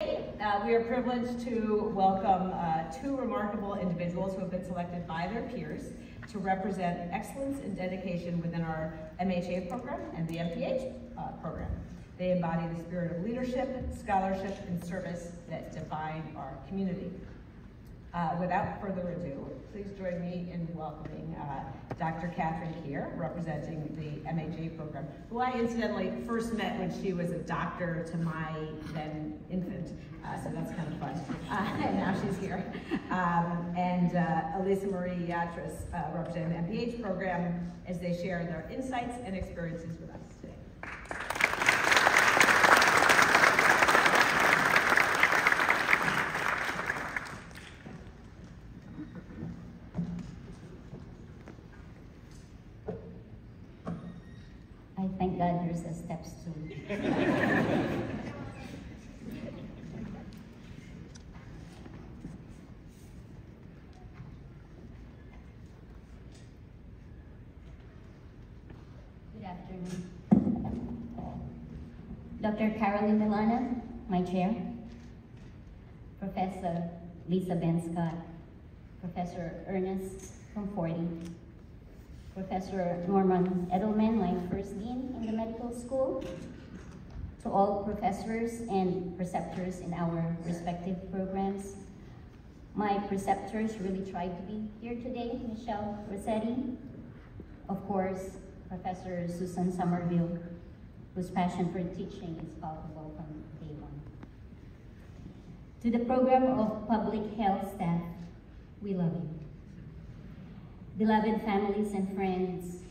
We are privileged to welcome two remarkable individuals who have been selected by their peers to represent excellence and dedication within our MHA program and the MPH program. They embody the spirit of leadership, scholarship, and service that define our community. Without further ado, please join me in welcoming Dr. Catherine Keir, representing the MHA program, who I incidentally first met when she was a doctor to my then infant, so that's kind of fun. And now she's here. And Elisa Marie Yatras, representing the MPH program, as they share their insights and experiences with us today. Thank God there's a steps too. Good afternoon. Dr. Carolyn Milana, my chair, Professor Lisa Ben-Scott, Professor Ernest Conforti, Professor Norman Edelman, my first dean in the medical school, to all professors and preceptors in our respective programs. My preceptors really tried to be here today, Michelle Rossetti, of course, Professor Susan Somerville, whose passion for teaching is palpable from day one. To the program of public health staff, we love you. Beloved families and friends,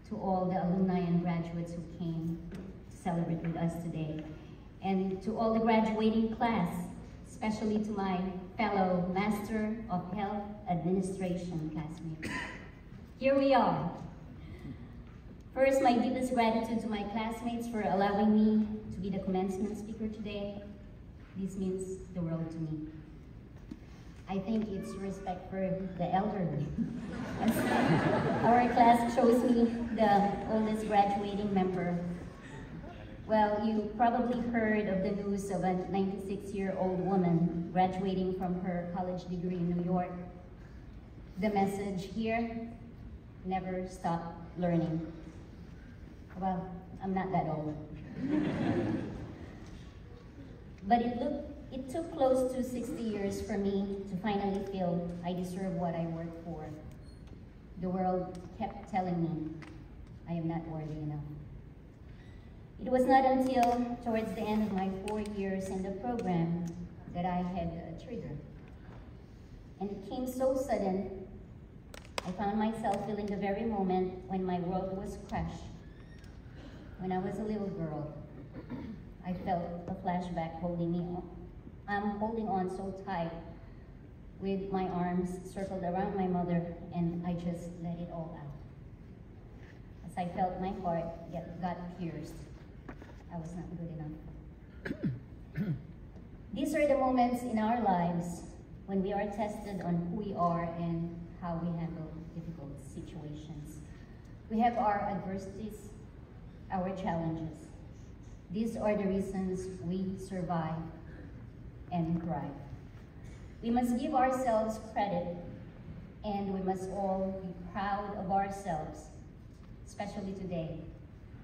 to all the alumni and graduates who came to celebrate with us today, and to all the graduating class, especially to my fellow Master of Health Administration classmates. Here we are. First, my deepest gratitude to my classmates for allowing me to be the commencement speaker today. This means the world to me. I think it's respect for the elderly. Our class shows me the oldest graduating member. Well, you probably heard of the news of a 96-year-old woman graduating from her college degree in New York. The message here, never stop learning. Well, I'm not that old. But it took close to 60 years for me to finally feel I deserve what I worked for. The world kept telling me I am not worthy enough. It was not until towards the end of my 4 years in the program that I had a trigger. And it came so sudden, I found myself feeling the very moment when my world was crushed. When I was a little girl, I felt a flashback holding me on. I'm holding on so tight with my arms circled around my mother, and I just let it all out. As I felt my heart got pierced, I was not good enough. These are the moments in our lives when we are tested on who we are and how we handle difficult situations. We have our adversities, our challenges. These are the reasons we survive and thrive. We must give ourselves credit, and we must all be proud of ourselves, especially today,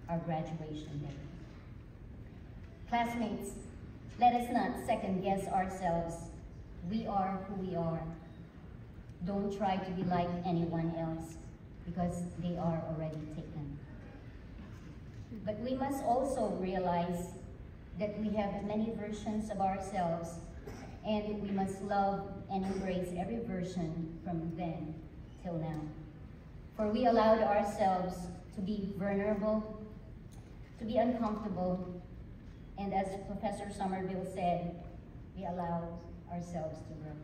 our graduation day. Classmates, let us not second guess ourselves. We are who we are. Don't try to be like anyone else, because they are already taken. But we must also realize that we have many versions of ourselves, and we must love and embrace every version from then till now. For we allowed ourselves to be vulnerable, to be uncomfortable, and as Professor Somerville said, we allowed ourselves to grow.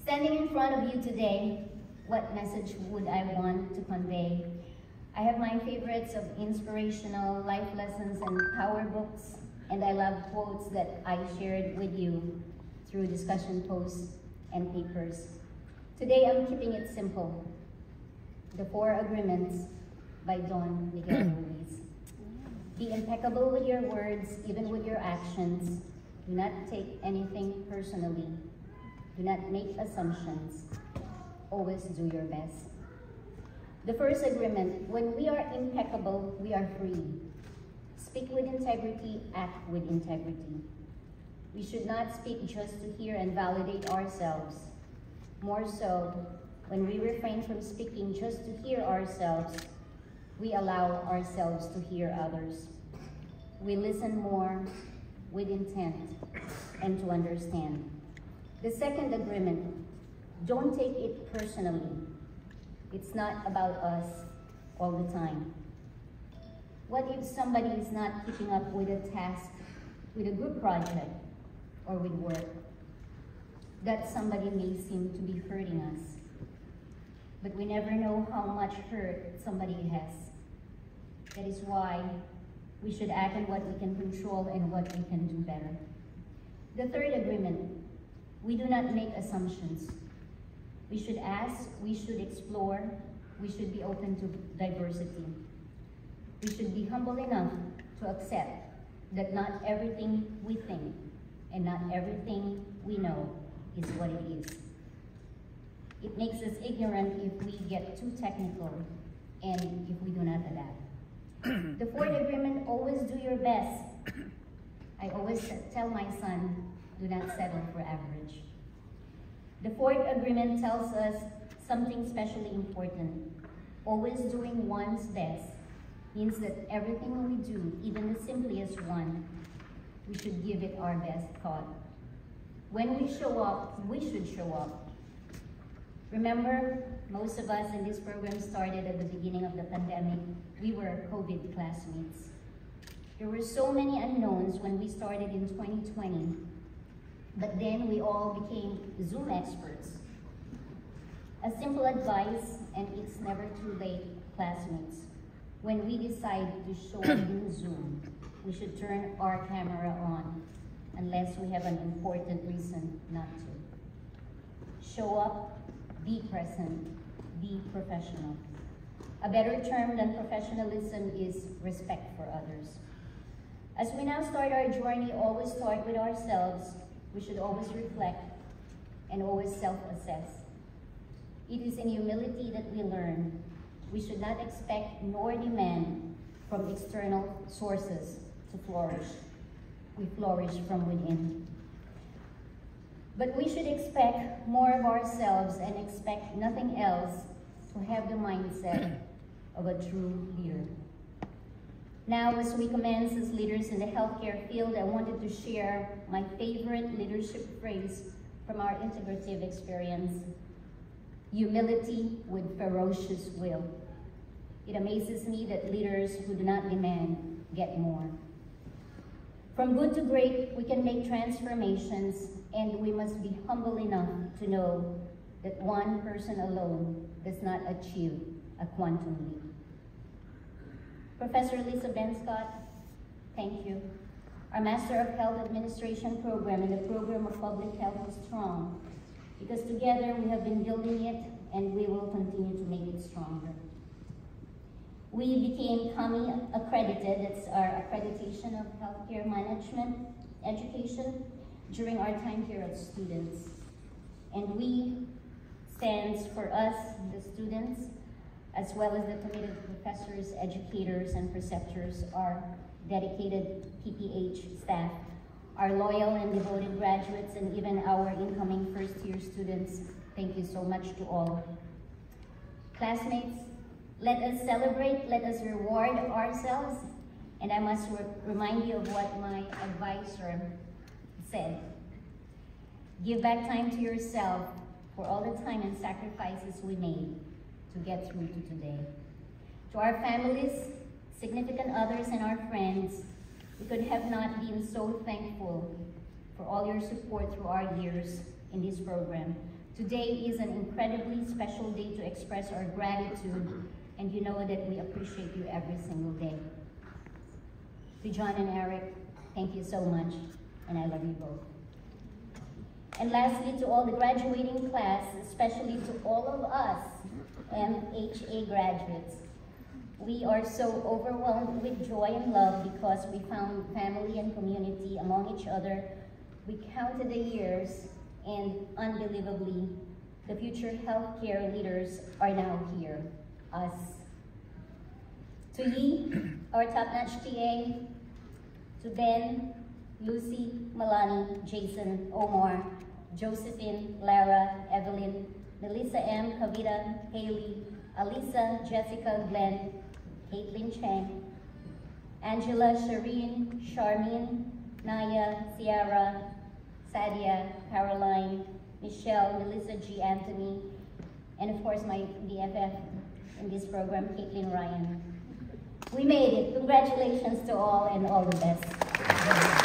Standing in front of you today, what message would I want to convey? I have my favorites of inspirational life lessons and power books, and I love quotes that I shared with you through discussion posts and papers. Today I'm keeping it simple. The 4 Agreements by Don Miguel Ruiz. Be impeccable with your words, even with your actions. Do not take anything personally. Do not make assumptions. Always do your best. The first agreement, when we are impeccable, we are free. Speak with integrity, act with integrity. We should not speak just to hear and validate ourselves. More so, when we refrain from speaking just to hear ourselves, we allow ourselves to hear others. We listen more with intent and to understand. The second agreement, don't take it personally. It's not about us all the time. What if somebody is not keeping up with a task, with a group project, or with work? That somebody may seem to be hurting us. But we never know how much hurt somebody has. That is why we should act on what we can control and what we can do better. The third agreement, we do not make assumptions. We should ask, we should explore, we should be open to diversity. We should be humble enough to accept that not everything we think and not everything we know is what it is. It makes us ignorant if we get too technical and if we do not adapt. The fourth agreement, always do your best. I always tell my son, do not settle for average. The fourth agreement tells us something especially important. Always doing one's best means that everything we do, even the simplest one, we should give it our best thought. When we show up, we should show up. Remember, most of us in this program started at the beginning of the pandemic. We were COVID classmates. There were so many unknowns when we started in 2020, but then we all became Zoom experts. A simple advice, and it's never too late, classmates. When we decide to show up in Zoom, we should turn our camera on, unless we have an important reason not to. Show up, be present, be professional. A better term than professionalism is respect for others. As we now start our journey, always start with ourselves. We should always reflect and always self-assess. It is in humility that we learn. We should not expect nor demand from external sources to flourish. We flourish from within. But we should expect more of ourselves and expect nothing else to have the mindset of a true leader. Now, as we commence as leaders in the healthcare field, I wanted to share my favorite leadership phrase from our integrative experience: humility with ferocious will. It amazes me that leaders who do not demand get more. From good to great, we can make transformations, and we must be humble enough to know that one person alone does not achieve a quantum leap. Professor Lisa Benscott, thank you. Our Master of Health Administration program and the program of public health is strong because together we have been building it and we will continue to make it stronger. We became CAMI accredited, that's our accreditation of healthcare management education, during our time here as students. And we stands for us, the students, as well as the committed professors, educators, and preceptors, our dedicated PPH staff, our loyal and devoted graduates, and even our incoming first-year students. Thank you so much to all. Classmates, let us celebrate, let us reward ourselves, and I must remind you of what my advisor said. Give back time to yourself for all the time and sacrifices we made to get through to today. To our families, significant others, and our friends, we could have not been so thankful for all your support through our years in this program. Today is an incredibly special day to express our gratitude, and you know that we appreciate you every single day. To John and Eric, thank you so much, and I love you both. And lastly, to all the graduating class, especially to all of us MHA graduates, We are so overwhelmed with joy and love because we found family and community among each other. We counted the years, and unbelievably, the future healthcare leaders are now here, us. To Yi, our top-notch TA, to Ben, Lucy, Melanie, Jason, Omar, Josephine, Lara, Evelyn, Melissa M, Kavita, Haley, Alisa, Jessica, Glenn, Caitlin Chang, Angela, Shireen, Charmaine, Naya, Ciara, Sadia, Caroline, Michelle, Melissa G. Anthony, and of course my BFF in this program, Caitlin Ryan. We made it. Congratulations to all and all the best.